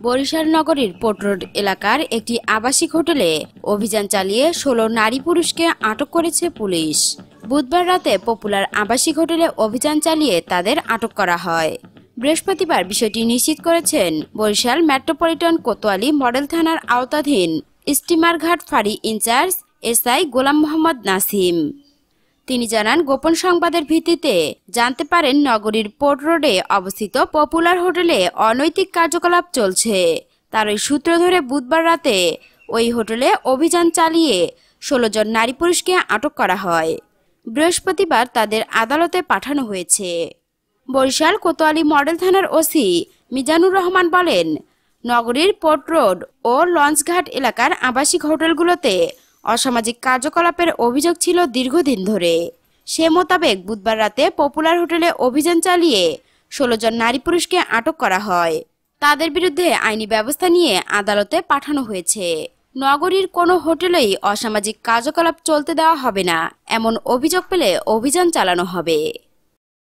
বরিশাল নগরীর port road এলাকার একটি আবাসিক হোটেলে অভিযান চালিয়ে ১৬ নারী পুরুষকে আটক করেছে পুলিশ। বুধবার রাতে পপুলার আবাসিক হোটেলে অভিযান চালিয়ে তাদের আটক করা হয়। বৃহস্পতিবার বিষয়টি নিশ্চিত করেছেন বরিশাল মেট্রোপলিটন কোতোয়ালি মডেল থানার আওতাধীন স্টিমারঘাট ফাঁড়ি ইনচার্জ এসআই গোলাম মোহাম্মদ নাসিম। তিনি জানান, গোপন সংবাদের ভিত্তিতে জানতে পারেন নগরীর পোর্ট রোডে অবস্থিত পপুলার হোটেলে অনৈতিক কার্যকলাপ চলছে। তার ওই সূত্র ধরে বুধবার রাতে ওই হোটেলে অভিযান চালিয়ে ১৬ জন নারী পুরুষকে আটক করা হয়। বৃহস্পতিবার তাদের আদালতে পাঠানো হয়েছে। বরিশাল কোতোয়ালি মডেল থানার ওসি মিজানুর রহমান বলেন, নগরীর পোর্ট রোড ও লঞ্চঘাট এলাকার আবাসিক হোটেলগুলোতে অসামাজিক কার্যকলাপের অভিযোগ ছিল দীর্ঘদিন ধরে। সে মোতাবেক বুধবার রাতে পপুলার হোটেলে অভিযান চালিয়ে ১৬ জন নারী পুরুষকে আটক করা হয়। তাদের বিরুদ্ধে আইনি ব্যবস্থা নিয়ে আদালতে পাঠানো হয়েছে। নগরীর কোনো হোটেলেই অসামাজিক কার্যকলাপ চলতে দেওয়া হবে না, এমন অভিযোগ পেলে অভিযান চালানো হবে।